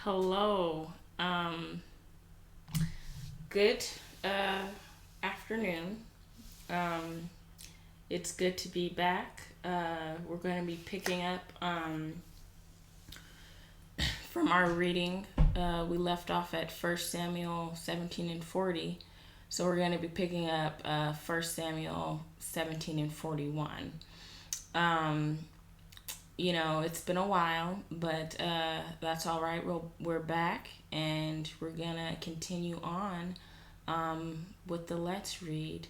Hello. Good afternoon. Um, it's good to be back. We're going to be picking up from our reading. We left off at 1 Samuel 17 and 40. So we're going to be picking up 1 Samuel 17 and 41. Um, it's been a while, but that's all right. We're back, and we're gonna continue on with the Let's Read.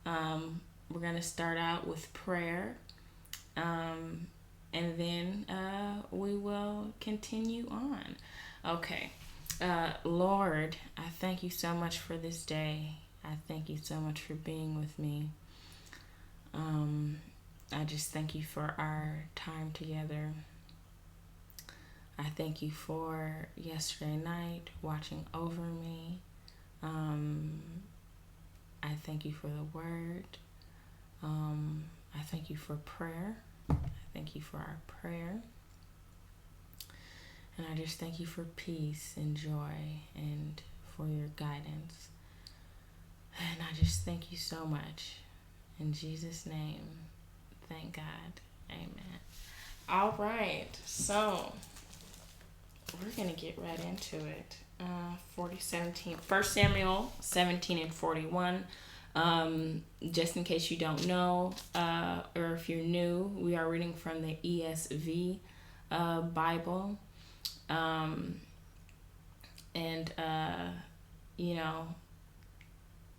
We're gonna start out with prayer, um, and then we will continue on. Okay. Lord, I thank you so much for this day. I thank you so much for being with me. Um, I just thank you for our time together. I thank you for yesterday night watching over me. Um, I thank you for the word. I thank you for prayer. I thank you for our prayer. And I just thank you for peace and joy and for your guidance. And I just thank you so much. In Jesus' name, thank God. Amen. All right. So, we're going to get right into it. 1 Samuel 17 and 41. Just in case you don't know, or if you're new, we are reading from the ESV Bible. And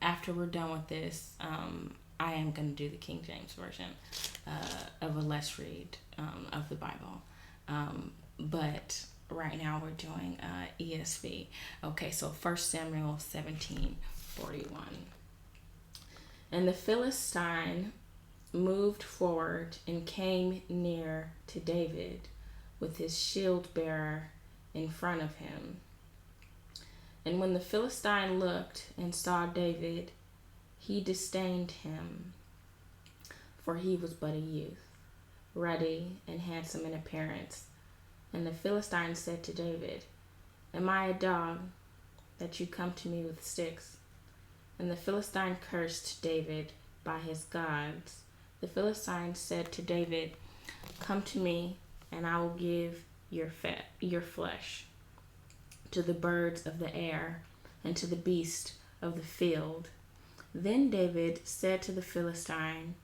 after we're done with this, I am going to do the King James Version of a Let's Read of the Bible. But right now we're doing ESV. Okay, so 1 Samuel 17:41. And the Philistine moved forward and came near to David with his shield bearer in front of him. And when the Philistine looked and saw David, he disdained him, for he was but a youth, ruddy and handsome in appearance. And the Philistine said to David, "Am I a dog, that you come to me with sticks?" And the Philistine cursed David by his gods. The Philistine said to David, "Come to me, and I will give your flesh to the birds of the air and to the beasts of the field." Then David said to the Philistine,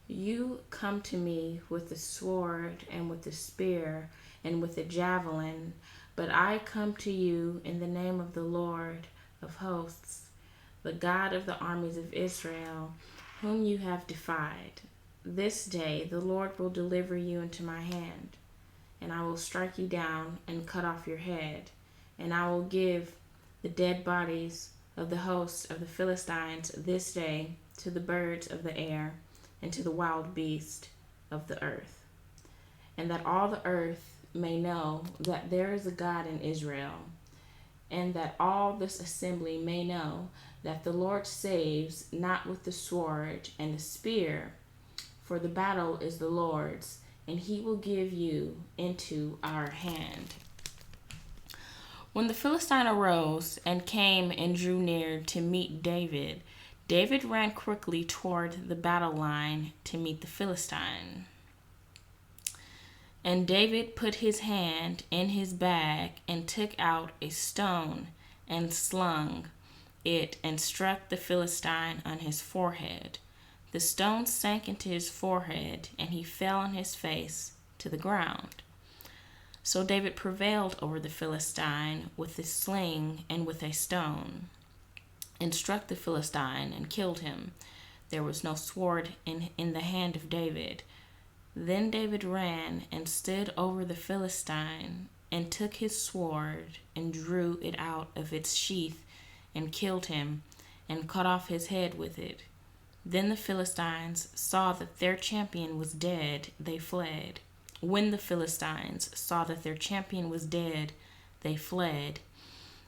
"You come to me with the sword and with the spear and with the javelin, but I come to you in the name of the Lord of hosts, the God of the armies of Israel, whom you have defied. This day the Lord will deliver you into my hand, and I will strike you down and cut off your head, and I will give the dead bodies of the hosts of the Philistines this day to the birds of the air and to the wild beasts of the earth, and that all the earth may know that there is a God in Israel, and that all this assembly may know that the Lord saves not with the sword and the spear, for the battle is the Lord's, and he will give you into our hand." When the Philistine arose and came and drew near to meet David, David ran quickly toward the battle line to meet the Philistine. And David put his hand in his bag and took out a stone and slung it and struck the Philistine on his forehead. The stone sank into his forehead, and he fell on his face to the ground. So David prevailed over the Philistine with a sling and with a stone, and struck the Philistine and killed him. There was no sword in the hand of David. Then David ran and stood over the Philistine, and took his sword and drew it out of its sheath and killed him, and cut off his head with it. Then the Philistines saw that their champion was dead, they fled. When the Philistines saw that their champion was dead, they fled.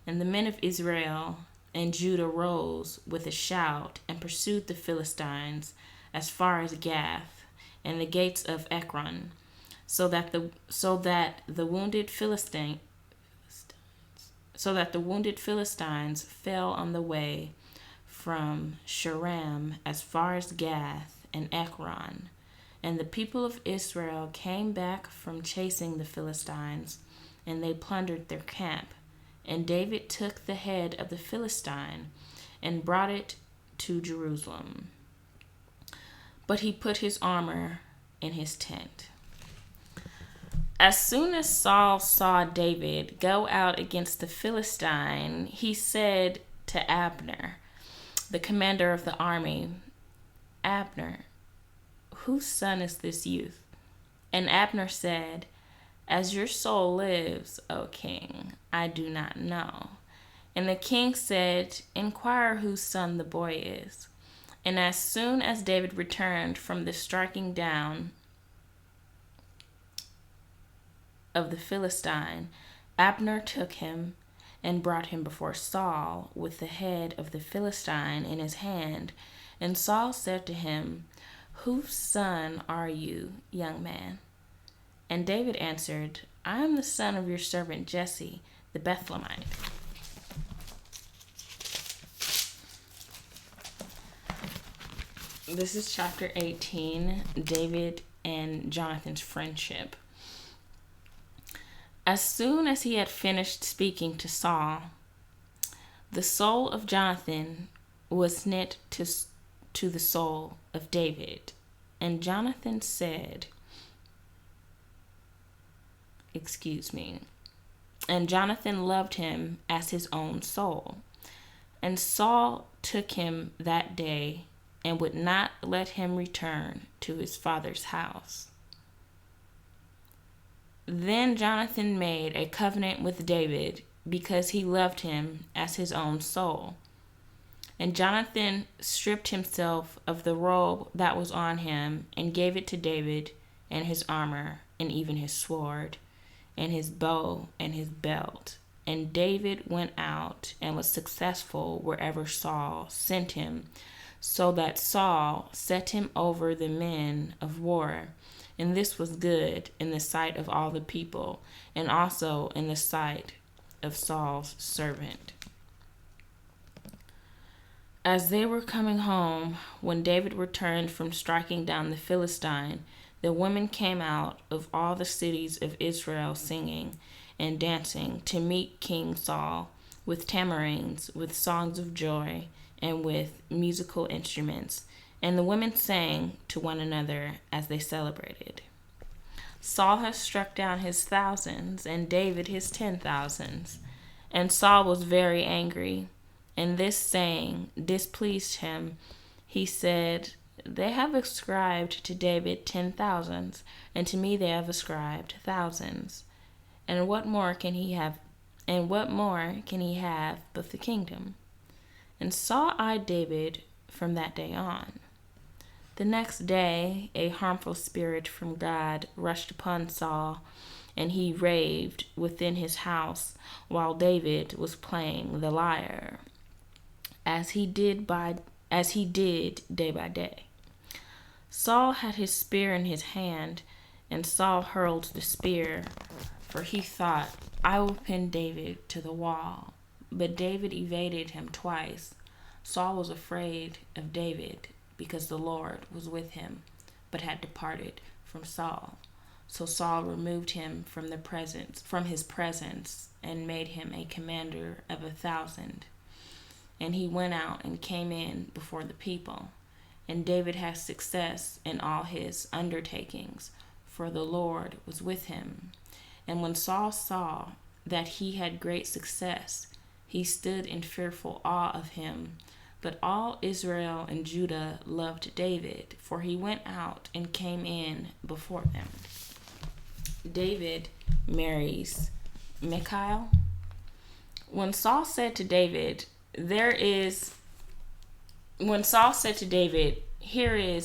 And the men of Israel and Judah rose with a shout and pursued the Philistines as far as Gath and the gates of Ekron, so that the wounded Philistine so that the wounded Philistines fell on the way from Sharam as far as Gath and Ekron. And the people of Israel came back from chasing the Philistines, and they plundered their camp. And David took the head of the Philistine and brought it to Jerusalem. But he put his armor in his tent. As soon as Saul saw David go out against the Philistine, he said to Abner, the commander of the army, "Abner, whose son is this youth?" And Abner said, "As your soul lives, O king, I do not know." And the king said, "Inquire whose son the boy is." And as soon as David returned from the striking down of the Philistine, Abner took him and brought him before Saul with the head of the Philistine in his hand. And Saul said to him, "Whose son are you, young man?" And David answered, "I am the son of your servant Jesse, the Bethlehemite." This is chapter 18, David and Jonathan's friendship. As soon as he had finished speaking to Saul, the soul of Jonathan was knit to the soul of David. And Jonathan and Jonathan loved him as his own soul. And Saul took him that day and would not let him return to his father's house. Then Jonathan made a covenant with David because he loved him as his own soul. And Jonathan stripped himself of the robe that was on him and gave it to David, and his armor, and even his sword, and his bow, and his belt. And David went out and was successful wherever Saul sent him, so that Saul set him over the men of war. And this was good in the sight of all the people, and also in the sight of Saul's servant. As they were coming home, when David returned from striking down the Philistine, the women came out of all the cities of Israel singing and dancing to meet King Saul with tamarines, with songs of joy, and with musical instruments. And the women sang to one another as they celebrated. "Saul has struck down his thousands, and David his 10,000s. And Saul was very angry, and this saying displeased him. He said, "They have ascribed to David 10,000s, and to me they have ascribed thousands. And what more can he have? But the kingdom?" And Saul eyed David from that day on. The next day, a harmful spirit from God rushed upon Saul, and he raved within his house while David was playing the lyre, as he did day by day. Saul had his spear in his hand, and Saul hurled the spear, for he thought, "I will pin David to the wall." But David evaded him twice. Saul was afraid of David, because the Lord was with him, but had departed from Saul. So Saul removed him from his presence, and made him a commander of 1,000. And he went out and came in before the people. And David had success in all his undertakings, for the Lord was with him. And when Saul saw that he had great success, he stood in fearful awe of him. But all Israel and Judah loved David, for he went out and came in before them. David marries Michal. When Saul said to David, "Here is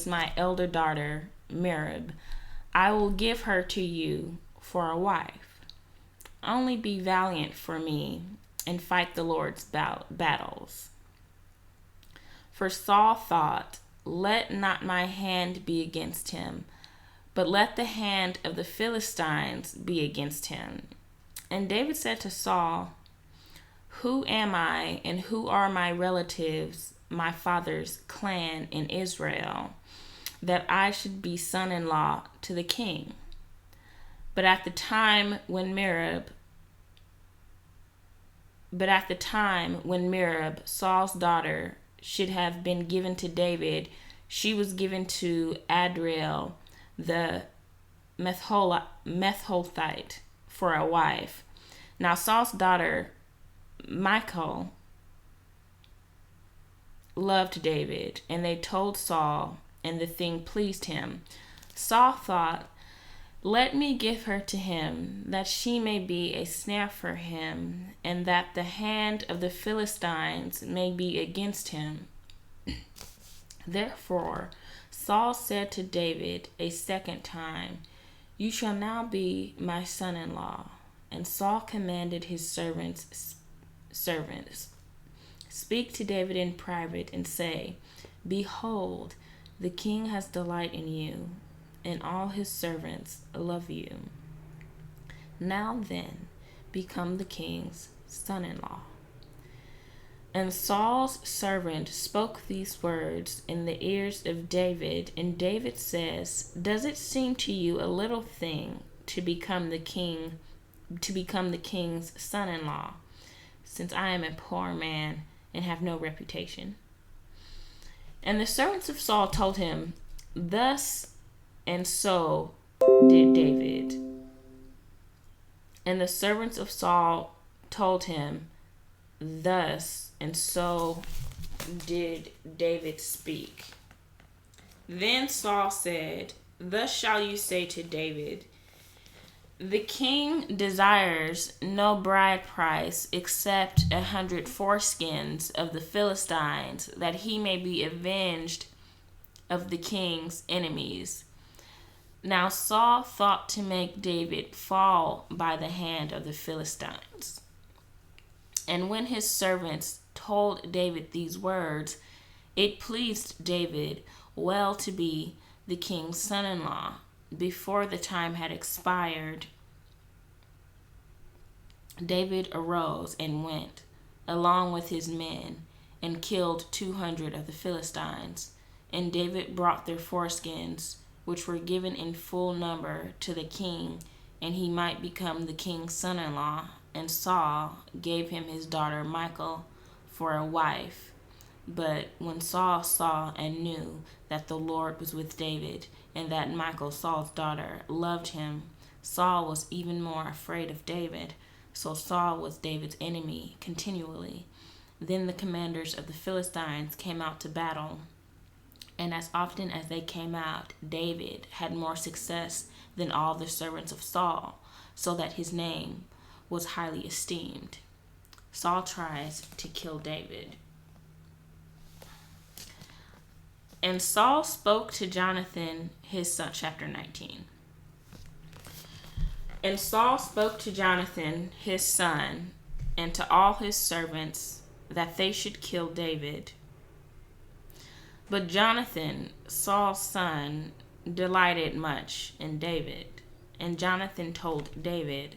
my elder daughter, Merab. I will give her to you for a wife. Only be valiant for me and fight the Lord's battles." For Saul thought, "Let not my hand be against him, but let the hand of the Philistines be against him." And David said to Saul, Who am I and who are my relatives, my father's clan in Israel, that I should be son-in-law to the king? But at the time when Merib, Saul's daughter, should have been given to David, she was given to Adriel the Metholathite for a wife. Now Saul's daughter Michal loved David, and they told Saul, and the thing pleased him. Saul thought, let me give her to him, that she may be a snare for him, and that the hand of the Philistines may be against him. Therefore Saul said to David a second time, you shall now be my son-in-law. And Saul commanded his servants, speak to David in private and say, behold, the king has delight in you, and all his servants love you. Now then, become the king's son-in-law. And Saul's servant spoke these words in the ears of David, and David says, does it seem to you a little thing to become the king's son-in-law, since I am a poor man and have no reputation? And the servants of Saul told him, thus and so did David. And the servants of Saul told him, thus and so did David speak. Then Saul said, thus shall you say to David, the king desires no bride price except 100 foreskins of the Philistines, that he may be avenged of the king's enemies. Now Saul thought to make David fall by the hand of the Philistines. And when his servants told David these words, it pleased David well to be the king's son-in-law. Before the time had expired, David arose and went, along with his men, and killed 200 of the Philistines. And David brought their foreskins, which were given in full number, to the king, and he might become the king's son-in-law. And Saul gave him his daughter Michal for a wife. But when Saul saw and knew that the Lord was with David, and that Michal, Saul's daughter, loved him, Saul was even more afraid of David. So Saul was David's enemy continually. Then the commanders of the Philistines came out to battle, and as often as they came out, David had more success than all the servants of Saul, so that his name was highly esteemed. Saul tries to kill David. And Saul spoke to Jonathan, his son, chapter 19. And Saul spoke to Jonathan, his son, and to all his servants, that they should kill David. But Jonathan, Saul's son, delighted much in David. And Jonathan told David,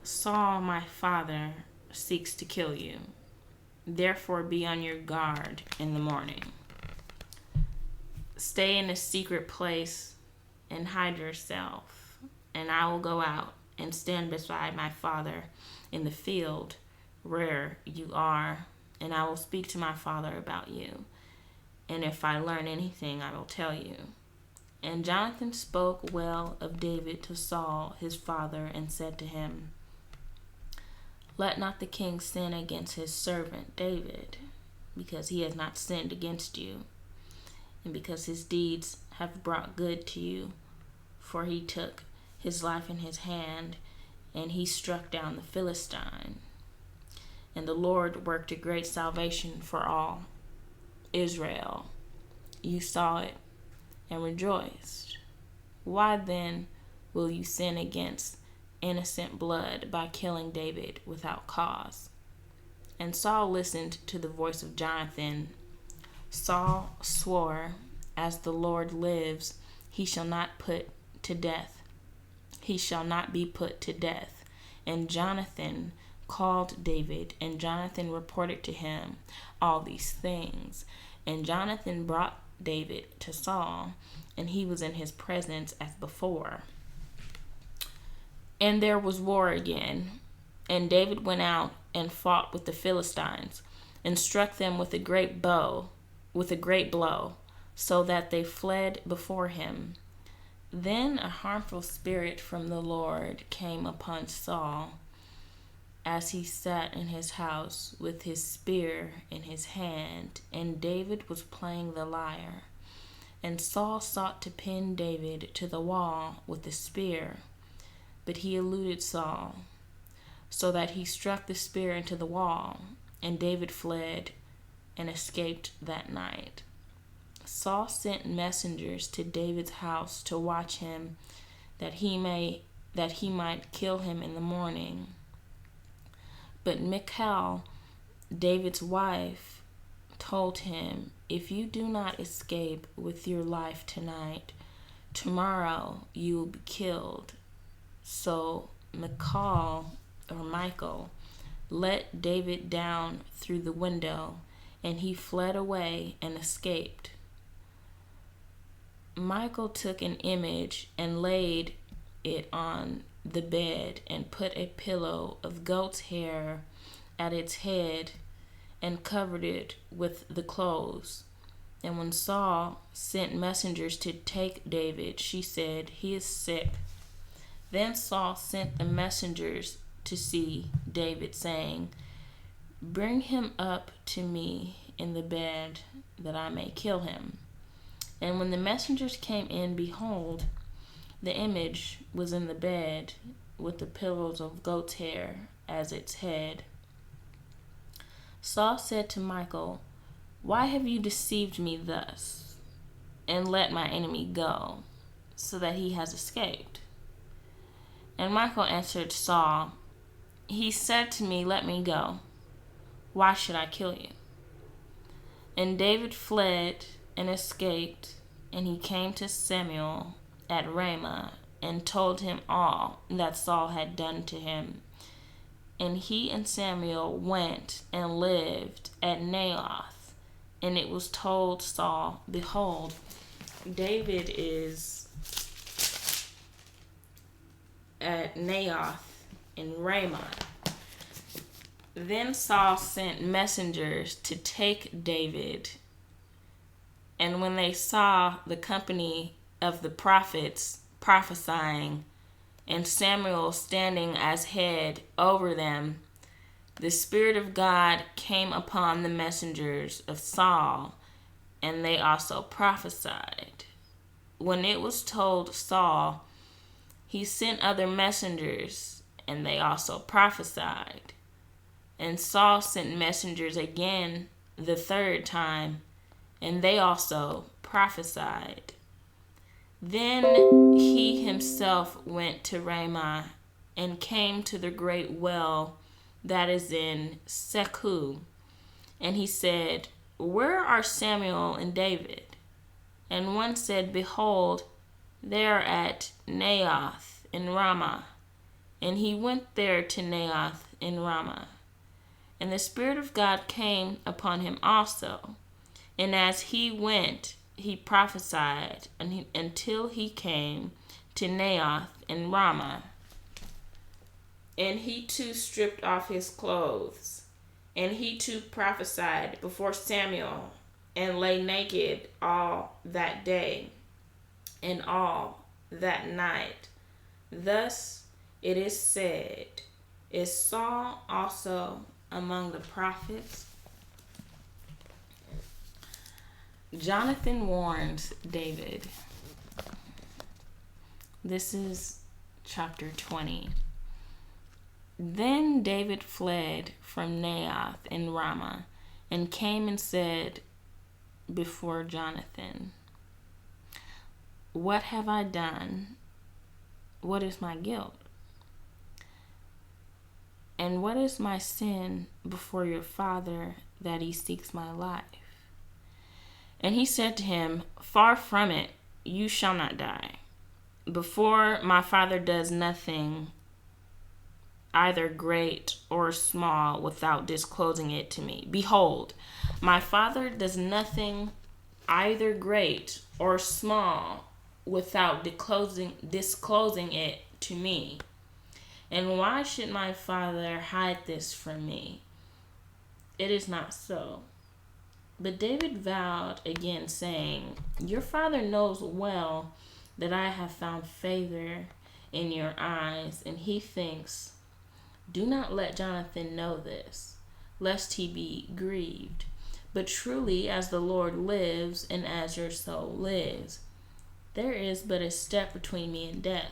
Saul, my father, seeks to kill you. Therefore be on your guard in the morning. Stay in a secret place and hide yourself, and I will go out and stand beside my father in the field where you are, and I will speak to my father about you. And if I learn anything, I will tell you. And Jonathan spoke well of David to Saul, his father, and said to him, let not the king sin against his servant David, because he has not sinned against you, and because his deeds have brought good to you. For he took his life in his hand, and he struck down the Philistine. And the Lord worked a great salvation for all Israel. You saw it and rejoiced. Why then will you sin against innocent blood by killing David without cause? And Saul listened to the voice of Jonathan. Saul swore, as the Lord lives, he shall not be put to death. And Jonathan called David, and Jonathan reported to him all these things. And Jonathan brought David to Saul, and he was in his presence as before. And there was war again, and David went out and fought with the Philistines, and struck them with a great blow, so that they fled before him. Then a harmful spirit from the Lord came upon Saul, as he sat in his house with his spear in his hand, and David was playing the lyre. And Saul sought to pin David to the wall with the spear, but he eluded Saul, so that he struck the spear into the wall, and David fled and escaped that night. Saul sent messengers to David's house to watch him, that he might kill him in the morning. But Michal, David's wife, told him, "If you do not escape with your life tonight, tomorrow you will be killed." So Michal let David down through the window, and he fled away and escaped. Michal took an image and laid it on the bed, and put a pillow of goat's hair at its head, and covered it with the clothes. And when Saul sent messengers to take David, she said, "He is sick." Then Saul sent the messengers to see David, saying, "Bring him up to me in the bed, that I may kill him." And when the messengers came in, behold, the image was in the bed, with the pillows of goat's hair as its head. Saul said to Michal, "Why have you deceived me thus, and let my enemy go, so that he has escaped?" And Michal answered Saul, "He said to me, 'Let me go. Why should I kill you?'" And David fled and escaped, and he came to Samuel at Ramah, and told him all that Saul had done to him. And he and Samuel went and lived at Naioth. And it was told Saul, "Behold, David is at Naioth in Ramah." Then Saul sent messengers to take David. And when they saw the company of the prophets prophesying, and Samuel standing as head over them, the Spirit of God came upon the messengers of Saul, and they also prophesied. When it was told Saul, he sent other messengers, and they also prophesied. And Saul sent messengers again the third time, and they also prophesied. Then he himself went to Ramah, and came to the great well that is in Sechu. And he said, "Where are Samuel and David?" And one said, "Behold, they are at Naioth in Ramah." And he went there to Naioth in Ramah. And the Spirit of God came upon him also. And as he went, he prophesied until he came to Naioth in Ramah. And he too stripped off his clothes, and he too prophesied before Samuel, and lay naked all that day and all that night. Thus it is said, "Is Saul also among the prophets?" Jonathan warns David. This is chapter 20. Then David fled from Naioth in Ramah, and came and said before Jonathan, "What have I done? What is my guilt? And what is my sin before your father, that he seeks my life?" And he said to him, "Far from it, you shall not die. Before my father does nothing, either great or small, without disclosing it to me. Behold, my Father does nothing either great or small without disclosing it to me. And why should my Father hide this from me? It is not so. But David vowed again, saying, Your father knows well that I have found favor in your eyes, and he thinks, Do not let Jonathan know this, lest he be grieved. But truly, as the Lord lives, and as your soul lives, there is but a step between me and death.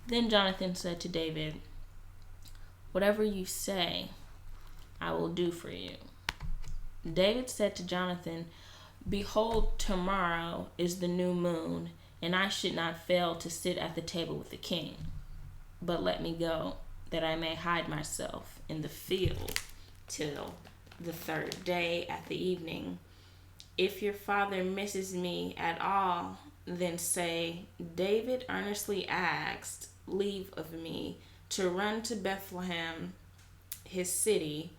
Then Jonathan said to David, Whatever you say, I will do for you. David said to Jonathan, Behold, tomorrow is the new moon, and I should not fail to sit at the table with the king. But let me go, that I may hide myself in the field till the third day at the evening. If your father misses me at all, then say, David earnestly asked leave of me to run to Bethlehem, his city,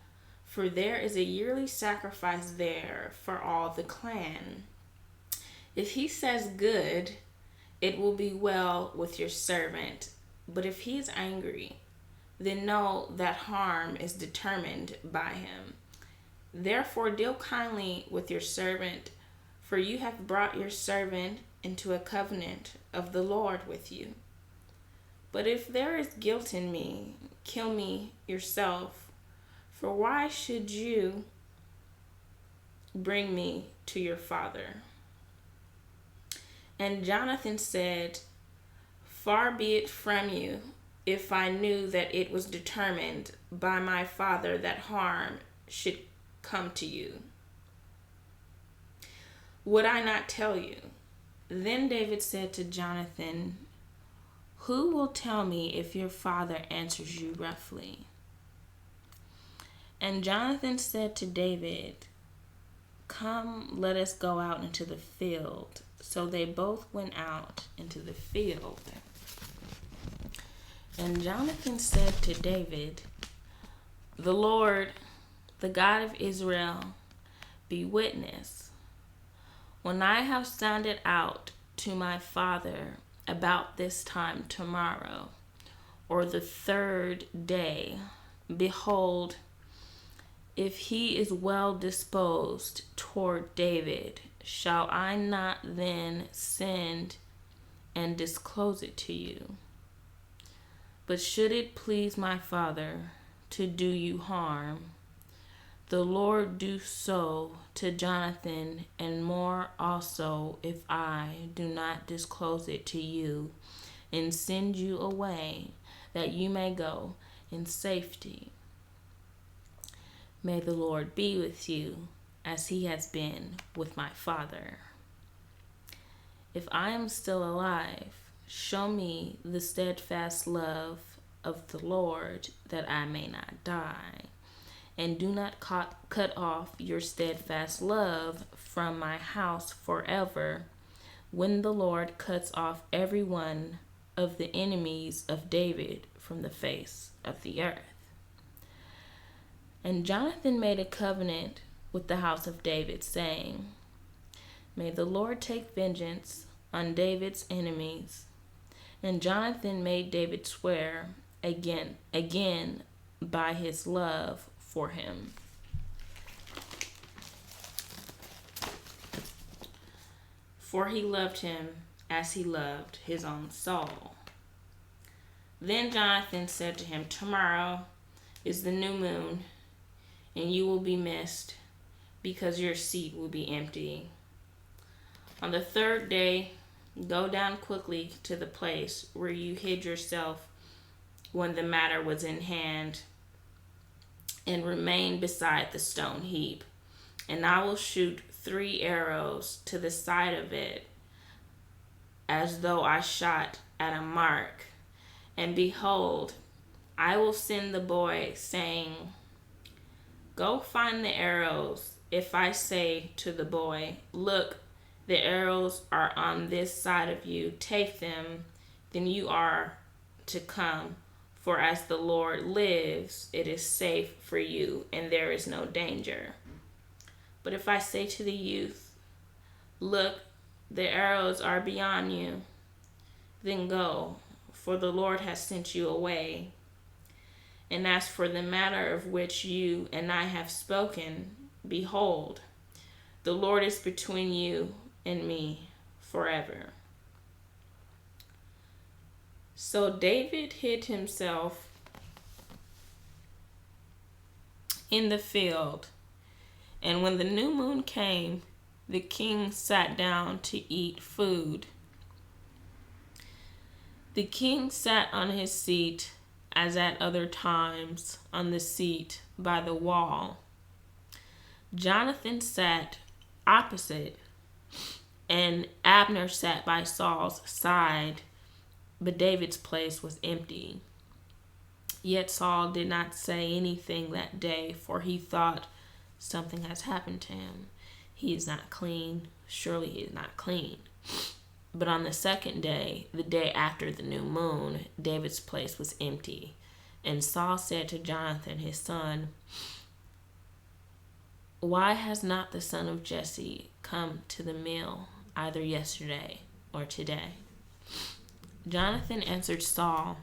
for there is a yearly sacrifice there for all the clan. If he says good, it will be well with your servant. But if he is angry, then know that harm is determined by him. Therefore deal kindly with your servant, for you have brought your servant into a covenant of the Lord with you. But if there is guilt in me, kill me yourself. For why should you bring me to your father? And Jonathan said, Far be it from you, if I knew that it was determined by my father that harm should come to you. Would I not tell you? Then David said to Jonathan, Who will tell me if your father answers you roughly? And Jonathan said to David, Come, let us go out into the field. So they both went out into the field. And Jonathan said to David, The Lord, the God of Israel, be witness. When I have sounded out to my father about this time tomorrow, or the third day, behold, if he is well disposed toward David, shall I not then send and disclose it to you? But should it please my father to do you harm, the Lord do so to Jonathan, and more also, if I do not disclose it to you and send you away, that you may go in safety. May the Lord be with you, as he has been with my father. If I am still alive, show me the steadfast love of the Lord, that I may not die. And do not cut off your steadfast love from my house forever, when the Lord cuts off every one of the enemies of David from the face of the earth. And Jonathan made a covenant with the house of David, saying, May the Lord take vengeance on David's enemies. And Jonathan made David swear again by his love for him. For he loved him as he loved his own soul. Then Jonathan said to him, Tomorrow is the new moon, and you will be missed, because your seat will be empty. On the third day, go down quickly to the place where you hid yourself when the matter was in hand, and remain beside the stone heap. And I will shoot 3 arrows to the side of it, as though I shot at a mark. And behold, I will send the boy, saying, Go find the arrows. If I say to the boy, Look, the arrows are on this side of you, take them, then you are to come, For as the Lord lives, it is safe for you, and there is no danger. But if I say to the youth, look, the arrows are beyond you, then go, for the Lord has sent you away. And as for the matter of which you and I have spoken, behold, the Lord is between you and me forever. So David hid himself in the field, and when the new moon came, the king sat down to eat food. The king sat on his seat, as at other times, on the seat by the wall. Jonathan sat opposite, and Abner sat by Saul's side, but David's place was empty. Yet Saul did not say anything that day, for he thought, something has happened to him. He is not clean. Surely he is not clean. But on the second day, the day after the new moon, David's place was empty. And Saul said to Jonathan, his son, why has not the son of Jesse come to the meal, either yesterday or today? Jonathan answered Saul,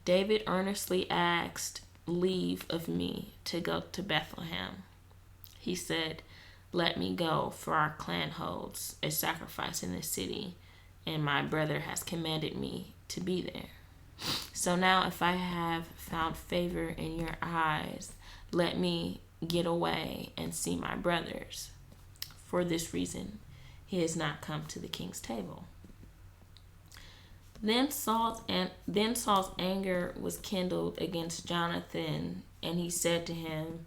David earnestly asked leave of me to go to Bethlehem. He said, let me go, for our clan holds a sacrifice in the city, and my brother has commanded me to be there. So now if I have found favor in your eyes, let me get away and see my brothers. For this reason, he has not come to the king's table. Then Saul's anger was kindled against Jonathan, and he said to him,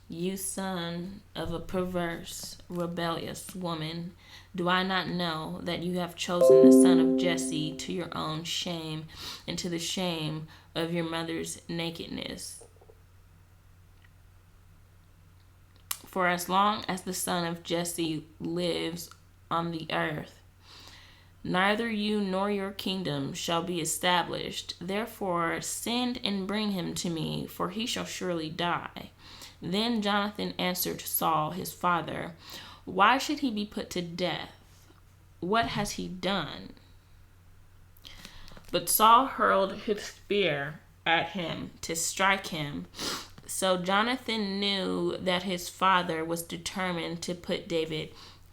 you son of a perverse, rebellious woman, do I not know that you have chosen the son of Jesse to your own shame and to the shame of your mother's nakedness? For as long as the son of Jesse lives on the earth, neither you nor your kingdom shall be established. Therefore send and bring him to me, for he shall surely die. Then Jonathan answered Saul his father, why should he be put to death? What has he done? But Saul hurled his spear at him to strike him. So Jonathan knew that his father was determined to put David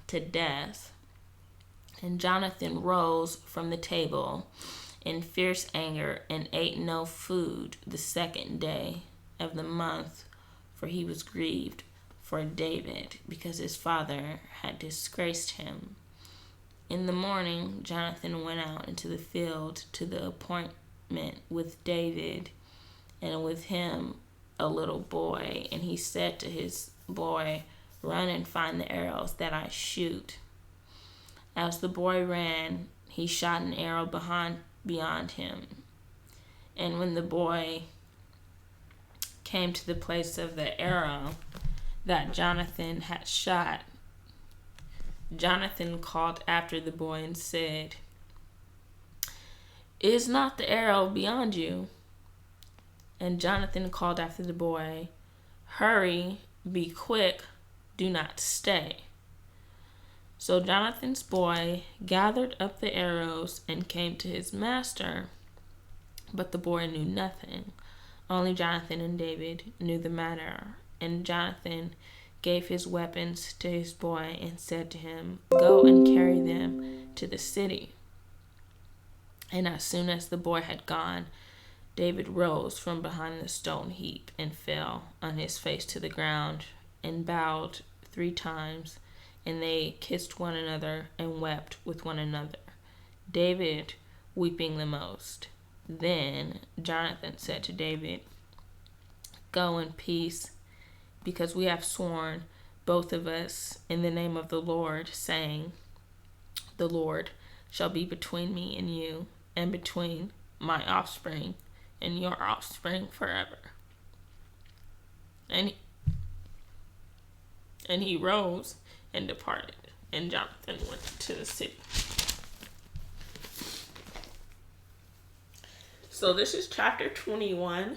to death. And Jonathan rose from the table in fierce anger and ate no food the second day of the month, for he was grieved for David, because his father had disgraced him. In the morning, Jonathan went out into the field to the appointment with David, and with him a little boy. And he said to his boy, run and find the arrows that I shoot. As the boy ran, he shot an arrow beyond him. And when the boy came to the place of the arrow that Jonathan had shot, Jonathan called after the boy and said, is not the arrow beyond you? And Jonathan called after the boy, hurry, be quick, do not stay. So Jonathan's boy gathered up the arrows and came to his master, but the boy knew nothing. Only Jonathan and David knew the matter. And Jonathan gave his weapons to his boy and said to him, go and carry them to the city. And as soon as the boy had gone, David rose from behind the stone heap and fell on his face to the ground and bowed 3 times. And they kissed one another and wept with one another, David weeping the most. Then Jonathan said to David, go in peace, because we have sworn, both of us, in the name of the Lord, saying, the Lord shall be between me and you, and between my offspring and your offspring forever. And he rose and departed, and Jonathan went to the city. So this is chapter 21.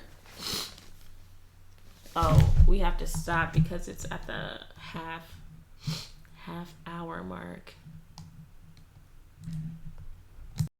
Oh, we have to stop because it's at the half hour mark.